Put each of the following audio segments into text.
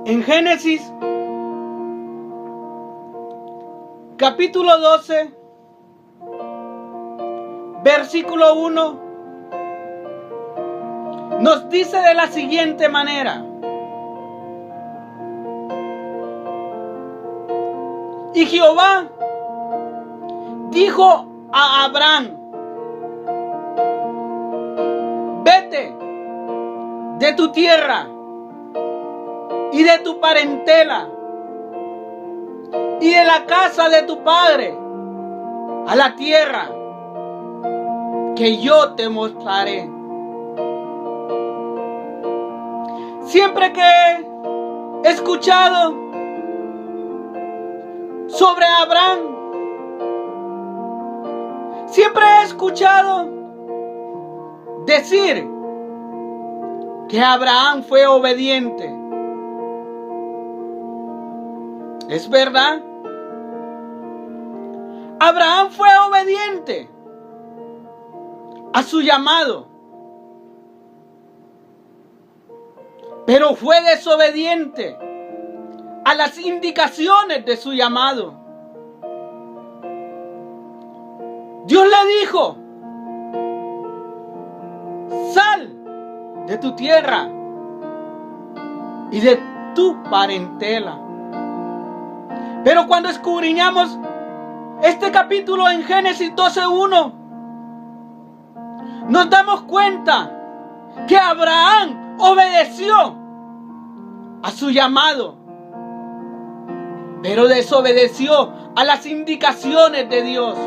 En Génesis, capítulo 12, versículo 1, nos dice de la siguiente manera: y Jehová dijo a Abraham: vete de tu tierra y de tu parentela y de la casa de tu padre a la tierra que yo te mostraré. Siempre que he escuchado sobre Abraham, siempre he escuchado decir que Abraham fue obediente. ¿Es verdad? Abraham fue obediente a su llamado, pero fue desobediente a las indicaciones de su llamado. Dios le dijo: sal de tu tierra y de tu parentela. Pero cuando escudriñamos este capítulo en Génesis 12:1, nos damos cuenta que Abraham obedeció a su llamado, pero desobedeció a las indicaciones de Dios.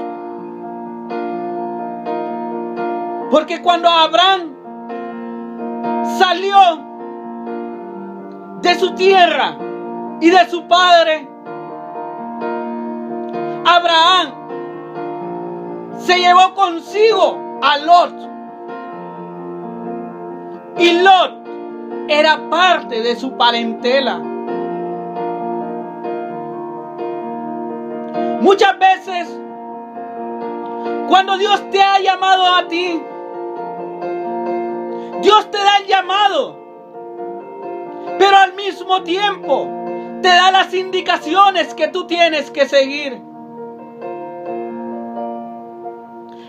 Porque cuando Abraham salió de su tierra y de su padre, Abraham se llevó consigo a Lot. Y Lot era parte de su parentela. Muchas veces, cuando Dios te ha llamado a ti, Dios te da el llamado, pero al mismo tiempo te da las indicaciones que tú tienes que seguir.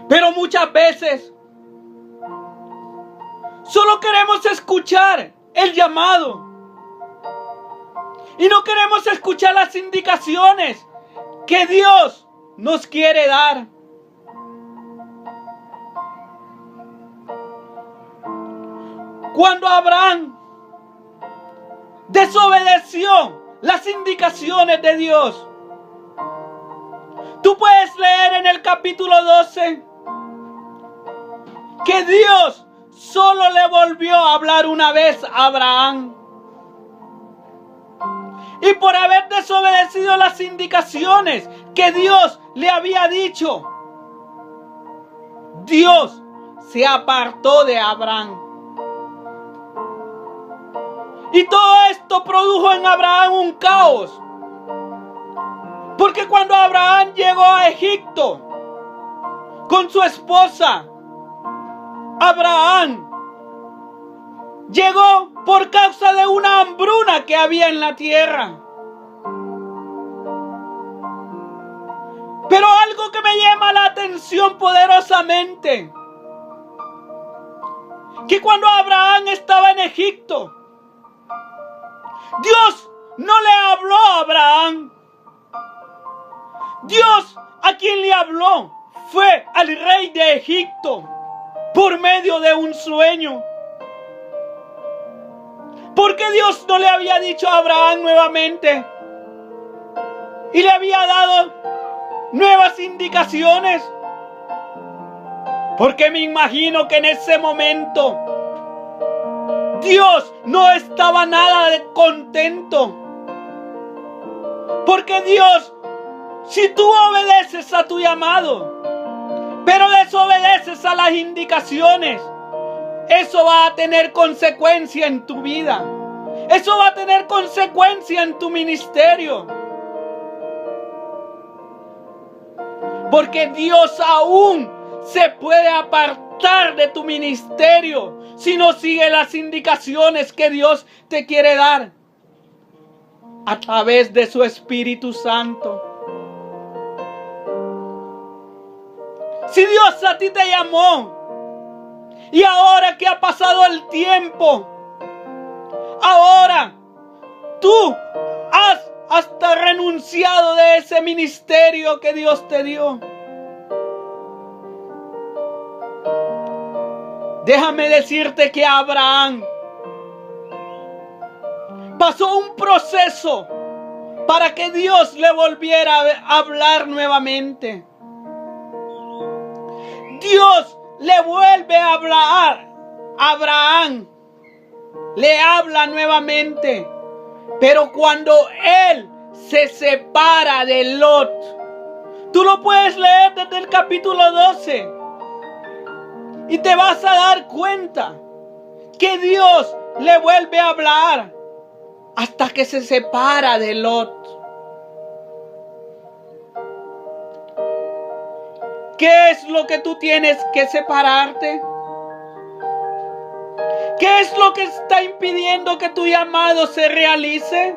Pero muchas veces solo queremos escuchar el llamado y no queremos escuchar las indicaciones que Dios nos quiere dar. Cuando Abraham desobedeció las indicaciones de Dios, tú puedes leer en el capítulo 12 que Dios solo le volvió a hablar una vez a Abraham. Y por haber desobedecido las indicaciones que Dios le había dicho, Dios se apartó de Abraham. Y todo esto produjo en Abraham un caos. Porque cuando Abraham llegó a Egipto con su esposa, Abraham llegó por causa de una hambruna que había en la tierra. Pero algo que me llama la atención poderosamente, que cuando Abraham estaba en Egipto, Dios no le habló a Abraham. Dios a quien le habló fue al rey de Egipto por medio de un sueño. ¿Por qué Dios no le había dicho a Abraham nuevamente y le había dado nuevas indicaciones? Porque me imagino que en ese momento Dios no estaba nada de contento. Porque Dios, si tú obedeces a tu llamado, pero desobedeces a las indicaciones, eso va a tener consecuencia en tu vida. Eso va a tener consecuencia en tu ministerio. Porque Dios aún se puede apartar de tu ministerio si no sigue las indicaciones que Dios te quiere dar. a través de su Espíritu Santo. Si Dios a ti te llamó y ahora que ha pasado el tiempo, ahora tú has hasta renunciado de ese ministerio que Dios te dio. Déjame decirte que Abraham pasó un proceso para que Dios le volviera a hablar nuevamente. Dios le vuelve a hablar a Abraham, le habla nuevamente, pero cuando él se separa de Lot, tú lo puedes leer desde el capítulo 12 y te vas a dar cuenta que Dios le vuelve a hablar hasta que se separa de Lot. ¿Qué es lo que tú tienes que separarte? ¿Qué es lo que está impidiendo que tu llamado se realice?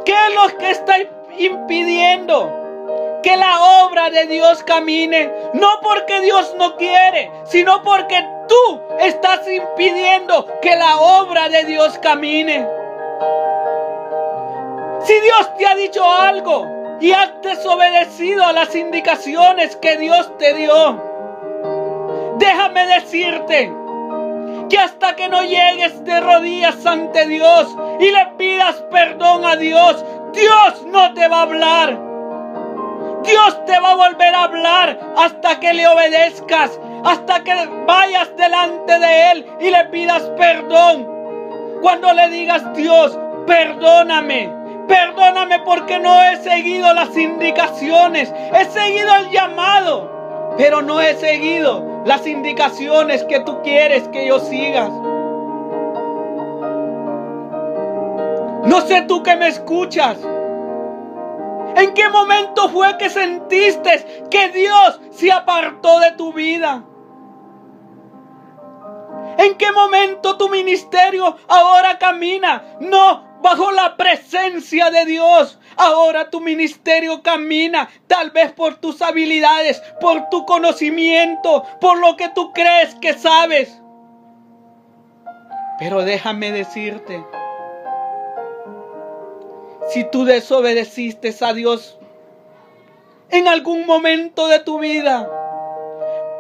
¿Qué es lo que está impidiendo que la obra de Dios camine? No porque Dios no quiere, sino porque tú estás impidiendo que la obra de Dios camine. Si Dios te ha dicho algo y has desobedecido a las indicaciones que Dios te dio, déjame decirte que hasta que no llegues de rodillas ante Dios y le pidas perdón a Dios, Dios no te va a hablar. Dios te va a volver a hablar hasta que le obedezcas, hasta que vayas delante de Él y le pidas perdón. Cuando le digas: Dios, perdóname. Perdóname porque no he seguido las indicaciones. He seguido el llamado, pero no he seguido las indicaciones que tú quieres que yo siga. No sé tú que me escuchas. ¿En qué momento fue que sentiste que Dios se apartó de tu vida? ¿En qué momento tu ministerio ahora camina no bajo la presencia de Dios? Ahora tu ministerio camina tal vez por tus habilidades, por tu conocimiento, por lo que tú crees que sabes. Pero déjame decirte, si tú desobedeciste a Dios en algún momento de tu vida,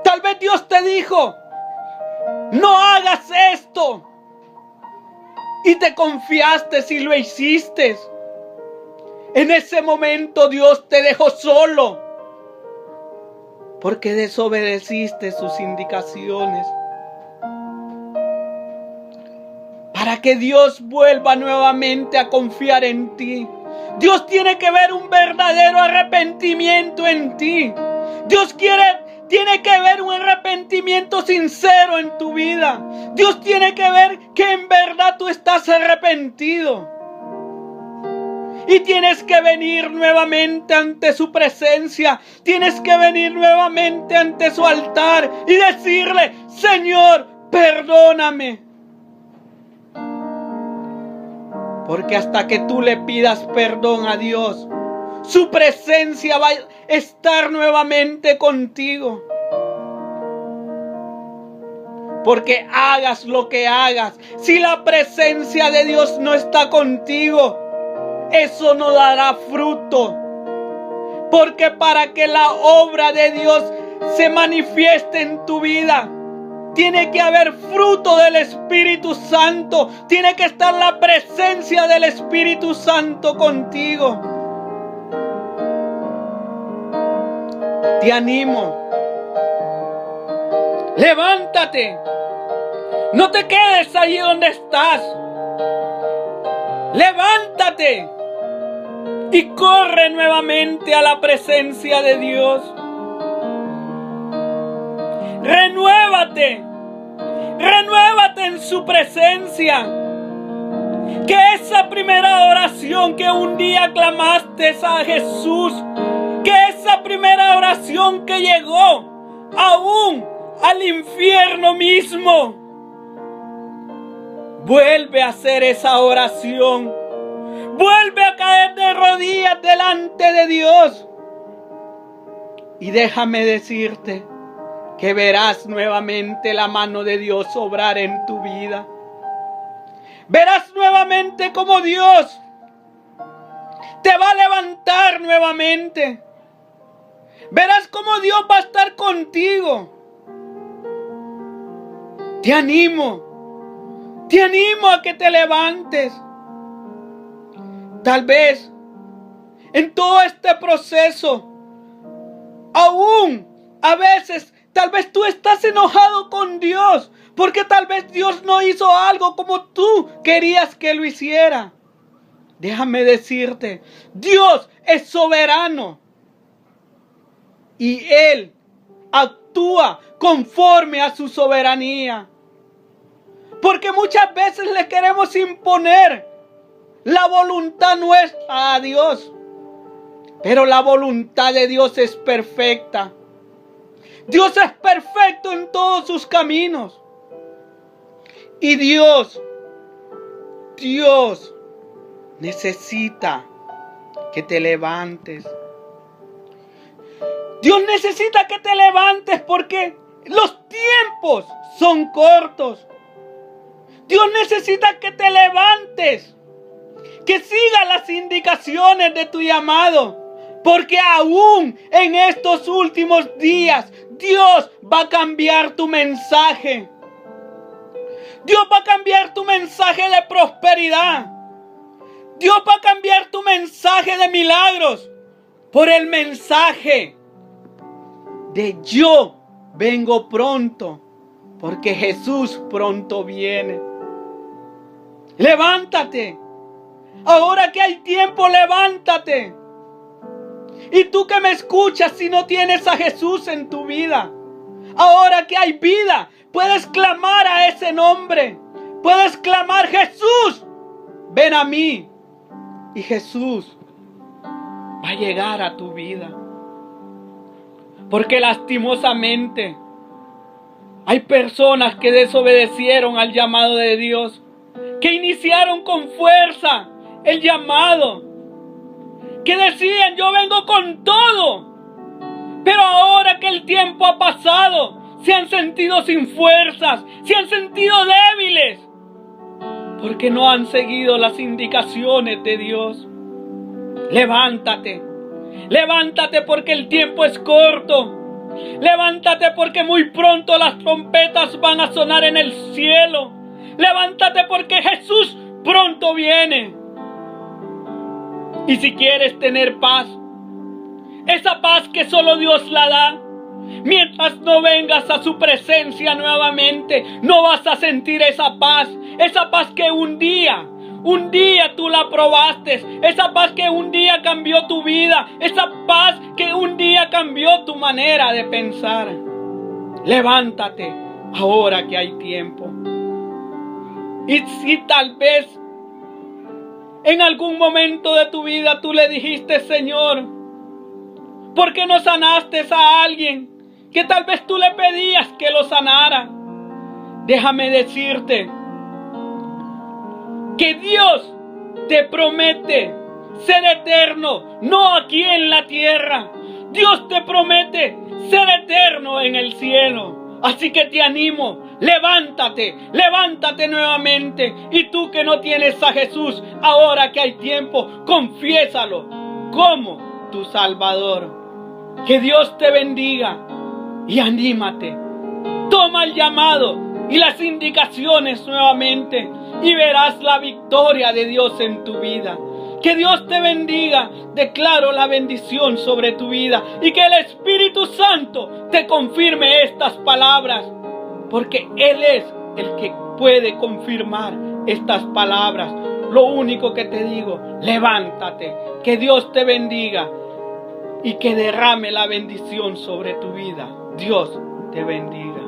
tal vez Dios te dijo: no hagas esto, y te confiaste y lo hiciste. En ese momento Dios te dejó solo porque desobedeciste sus indicaciones. Para que Dios vuelva nuevamente a confiar en ti, Dios tiene que ver un verdadero arrepentimiento en ti. Dios tiene que ver un arrepentimiento sincero en tu vida. Dios tiene que ver que en verdad tú estás arrepentido. Y tienes que venir nuevamente ante su presencia. Tienes que venir nuevamente ante su altar y decirle: Señor, perdóname. Porque hasta que tú le pidas perdón a Dios, su presencia va a estar nuevamente contigo. Porque hagas lo que hagas, si la presencia de Dios no está contigo, eso no dará fruto. Porque para que la obra de Dios se manifieste en tu vida, tiene que haber fruto del Espíritu Santo. Tiene que estar la presencia del Espíritu Santo contigo. Te animo. Levántate. No te quedes allí donde estás. Levántate y corre nuevamente a la presencia de Dios. Renuévate en su presencia. Que esa primera oración que un día clamaste a Jesús, que esa primera oración que llegó aún al infierno mismo, vuelve a hacer esa oración Vuelve a caer de rodillas delante de Dios. Y déjame decirte que verás nuevamente la mano de Dios obrar en tu vida. Verás nuevamente cómo Dios te va a levantar nuevamente. Verás cómo Dios va a estar contigo. Te animo a que te levantes. Tal vez en todo este proceso, aún a veces, tal vez tú estás enojado con Dios, porque tal vez Dios no hizo algo como tú querías que lo hiciera. Déjame decirte, Dios es soberano y Él actúa conforme a su soberanía. Porque muchas veces le queremos imponer la voluntad nuestra a Dios. Pero la voluntad de Dios es perfecta. Dios es perfecto en todos sus caminos. Y Dios necesita que te levantes. Dios necesita que te levantes porque los tiempos son cortos. Dios necesita que te levantes, que sigas las indicaciones de tu llamado, porque aún en estos últimos días Dios va a cambiar tu mensaje. Dios va a cambiar tu mensaje de prosperidad. Dios va a cambiar tu mensaje de milagros por el mensaje de yo vengo pronto, porque Jesús pronto viene. Levántate. Ahora que hay tiempo, levántate. Y tú que me escuchas, si no tienes a Jesús en tu vida, ahora que hay vida, puedes clamar a ese nombre. Puedes clamar: Jesús, ven a mí. Y Jesús va a llegar a tu vida. Porque lastimosamente hay personas que desobedecieron al llamado de Dios, que iniciaron con fuerza el llamado, que decían: yo vengo con todo. Pero ahora que el tiempo ha pasado, se han sentido sin fuerzas, se han sentido débiles, porque no han seguido las indicaciones de Dios. Levántate, levántate porque el tiempo es corto. Levántate porque muy pronto las trompetas van a sonar en el cielo. Levántate porque Jesús pronto viene. Y si quieres tener paz, esa paz que solo Dios la da, mientras no vengas a su presencia nuevamente, no vas a sentir esa paz que un día tú la probaste, esa paz que un día cambió tu vida, esa paz que un día cambió tu manera de pensar. Levántate ahora que hay tiempo. Y si tal vez en algún momento de tu vida tú le dijiste: Señor, ¿por qué no sanaste a alguien que tal vez tú le pedías que lo sanara? Déjame decirte que Dios te promete ser eterno, no aquí en la tierra. Dios te promete ser eterno en el cielo. Así que te animo, levántate, levántate nuevamente. Y tú que no tienes a Jesús, ahora que hay tiempo, confiésalo como tu Salvador. Que Dios te bendiga y anímate. Toma el llamado y las indicaciones nuevamente y verás la victoria de Dios en tu vida. Que Dios te bendiga. Declaro la bendición sobre tu vida y que el Espíritu Santo te confirme estas palabras, porque Él es el que puede confirmar estas palabras. Lo único que te digo: levántate, que Dios te bendiga y que derrame la bendición sobre tu vida. Dios te bendiga.